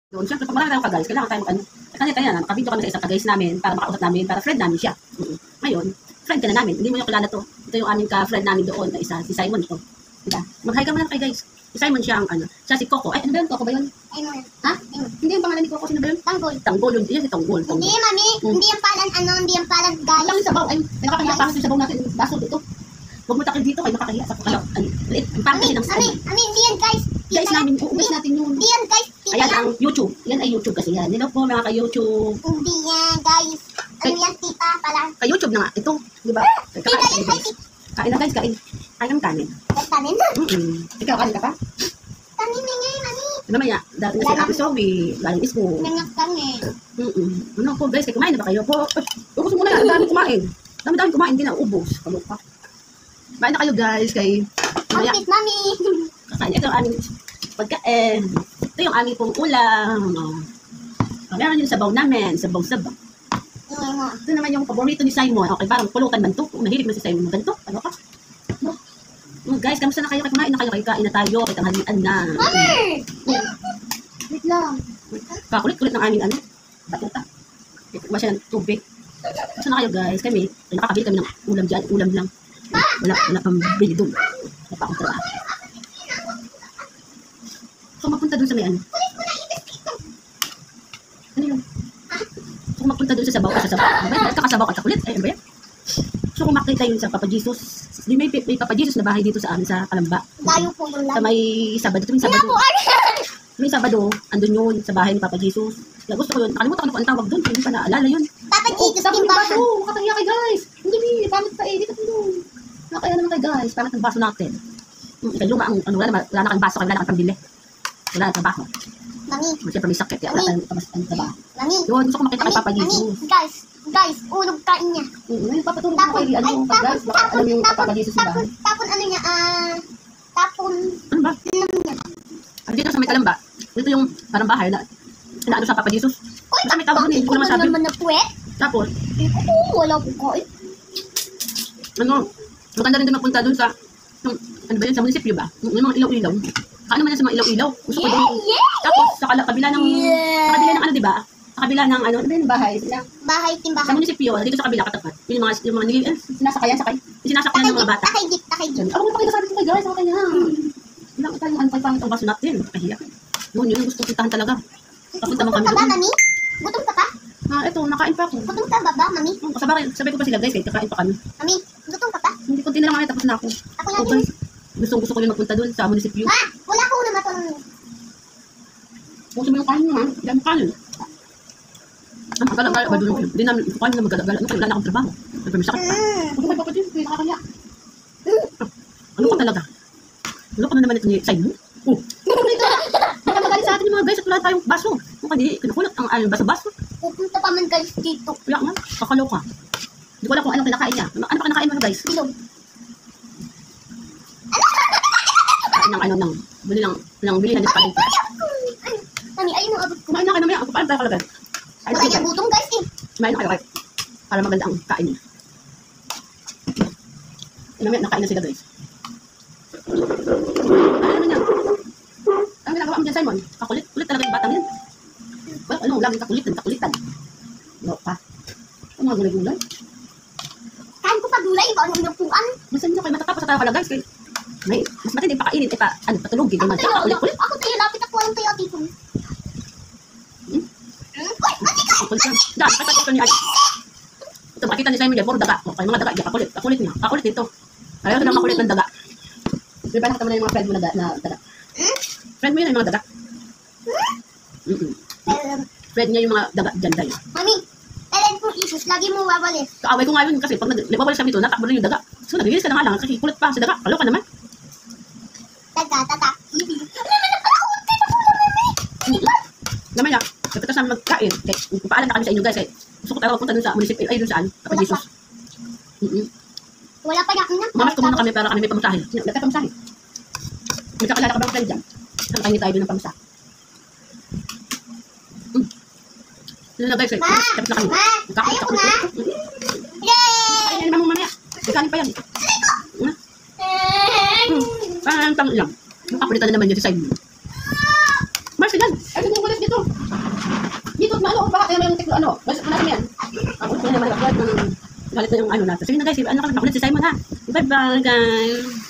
Doon, siyempre, pag marami tayong ka-guys, kailangan tayong ano, kanya-kanya na, nakabidyo kami sa isang ka-guys namin, para makausap namin, para friend namin siya. Ngayon, friend ka na namin, hindi mo yung kilala to. Ito yung aming ka-friend namin doon, na isa, si Simon to. Diba? Mag-hi ka muna kay guys. Si Simon siya ang ano, siya si Coco. Ay, ano ba yun? Coco ba yun? Ayun. Ha? Hindi yung pangalan ni Coco, sino ba yun? Tanggol. Tanggol yun, yan si Tanggol. Hindi, mami. Hindi yung palan, hindi yung palan, guys. Lang yung sabaw, ay, nakakahiya pa yung sabaw natin, baso dito. Huwag mo takil dito, kayo nakakahiya sa kakalaw. Ang pangit kasi ng style. Hindi yan, guys. Guys namin, uumis natin yun. Hindi yan, guys. Ayan ang YouTube. Yan ay YouTube kasi yan. Hello po mga ka-YouTube. Hindi yan, guys. Ano yan, tita, pala. Ka-YouTube na nga. Ito, di ba? Tita yan, guys. Kain na guys, kain. Kain ang kanin. Kanin? Ikaw, kain ka pa? Kanin na ngayon, mami. Mamaya, dati na si Ate Zoe, galing school. Nangyak kami. Ano po guys, kumain na ba kayo po? Ubus mo na yan, ang dami kumain. Dami kumain, hindi na ubos. Kalupa. Kumain na kayo guys, kay... Mamaya, Kapit, mami. kakain. Ito ang aming pagkain. Ito yung aming pong ulam. Meron yung sabaw namin, sabaw-sabaw. Ito naman yung paborito ni Simon. Okay, parang pulutan man ito. Mahilig na si Simon ng ganito. Ano ka? Guys, kamusta na kayo? Kumain na kayo. Kain na tayo. Kaya tanghalian na. Mami! Wait lang. Kakulit-kulit ng aming ano. Batuta. Iba siya ng tubig. Kamusta na kayo guys? Kami, nakakabili kami ng ulam dyan. Ulam lang. Wala pang bili doon. Wala pa akong trabaho. So, mapunta doon sa may ano. Ano yun? So, kung magpunta doon sa sabaw, kakasabaw ka chocolate, ay ano ba yan? So, kung makita yun sa Papa Jesus, may Papa Jesus na bahay dito sa amin, sa Kalamba. Layo po yung Sa may Sabado, tuwing Sabado. May Sabado, andun yun, sa bahay ni Papa Jesus. Kaya gusto ko yun, nakalimutan ko na po ang tawag doon, hindi pa naalala yun. Papa Jesus, Tapos yung yung baso. baso, makakahiya kay guys. Hindi, pangit pa eh, dito po doon. Nakaya naman kay guys, pangit ang baso natin. Kaya luma, wala na kang baso, wala na kang pambili. Wala na kang baso. Mami. Siyempre may sakit, kaya wala tayong trabaho. Mami. Yun, gusto ko makita kay Papa Jesus. Guys, ulog kain niya. Yung papatulog ko kay, ano yung guys, baka alam yung Papa Jesus na bahay. Tapon ano niya, tapon. Ano ba? Ano niya? Dito sa may Kalamba, dito yung parang bahay na inaano sa Papa Jesus. Ang dami tawag din, hindi ko naman sabi. naman na puwet? Tapos, Wala ko kain. ano, maganda rin din magpunta dun sa, ano ba yun, sa munisipyo ba? Yung mga ilaw-ilaw. Kaano man yan sa mga ilaw-ilaw? Gusto ko doon. Tapos, sa kabila ng, ano, di ba? Sa kabila ng, ano ba yung bahay? Bahay, Sa timbahan. munisipyo, dito sa kabila, katapat. Yung mga sinasakayan. Yung sinasakayan ng mga bata. Takay jeep. Ako na pakita sabi ko kay guys, sa kanya. Ilang ito yung ano pang pangit ang baso natin. Kahiya. Yun yung gusto puntahan talaga. Papunta mo Gutom kami ka ba, doon. mami? Gutom ka pa? Ito, nakain pa ako. Gutom ka ba, mami? Sabi ko pa sila guys, kakain pa kami. Mami, gutom ka pa? Hindi konti na lang kami, tapos na ako. Ako Oh, lang guys, gusto ko yung magpunta doon sa munisipyo. Ha? Wala ko na matulong. Gusto mo yung kanin ha? Hindi mo kanin. Ang pagkalagala ba doon? Hindi namin kanin na magagala. Ano kayo, wala na akong trabaho. May sakit pa. Gusto ko yung papatid, may nakakaya. Ano ka talaga? Ano ka na naman ito ni Simon? Oh! Hindi ka magaling sa atin yung mga guys at wala tayong baso. Kung hindi, kinukulat ang baso-baso. Pupunta pa man guys dito. Kaya nga, kakaloka. Hindi ko alam kung anong kinakain niya. Ano pa kinakain mo guys? Bilog. Bili na din pa dito. Mami, ayun ang abot ko. Kumain na kayo mamaya. Kumain tayo kalagay. Wala niya gutom guys eh. Kumain na kayo guys. Para maganda ang kain niya. Mamaya nakain na sila guys. Ano naman yan? Ang ginagawa mo dyan Simon? Kakulit. Kulit talaga yung batang yan. Well, ano, laging kakulitan. No pa. Ang mga gulay-gulay. Kain ko pa gulay, ba ano inupuan? Masan nyo kayo matatapos sa tayo pala guys. Mas matindi pakainin. Patulogin. Ako Kulit-kulit. lapit ako walang tayo atipon. Kulit yan. Dahil, kapag ito niya. Ito, makita ni Simon dyan. Puro daga. Okay, mga daga. Kakulit. Kakulit niya. Kakulit ito. Ayaw lang makulit ng daga. Di ba nakita mo na yung mga friend mo na daga? Friend mo yun yung mga daga? Friend niya yung mga daga dyan tayo. Mami, Ellen po isus, lagi mo wawalis. Kaaway ko nga yun kasi pag nagwawalis kami ito, natakbo na yung daga. So naglilis ka na nga lang kasi kulit pa sa daga. Kaloka naman. Tata. Naman niya, kapag sa magkain, paalam na kami sa inyo guys. Gusto ko talaga punta dun sa munisipyo, ay dun saan? Papa Jesus. Wala pa yakin na. Mamas ko muna kami para kami may pamusahe. Nagkakamusahe. May kakalala ka bang friend dyan? Ang kainin tayo dun ng pamusahe. Ano na guys, tapos na kami. Ayaw ko na. Yay! Kainin naman mo mamaya. May kanin pa yan. Parang lang. Nakakulitan na naman yun si Simon. Marcy yan. Ay, ito yung kulit dito. ano, baka kaya may tiklo, ano. Basta ko natin yan. Ako, kaya naman, galit na yung ano natin. Sige na guys, ano ka, makulit si Simon ha. Bye-bye guys.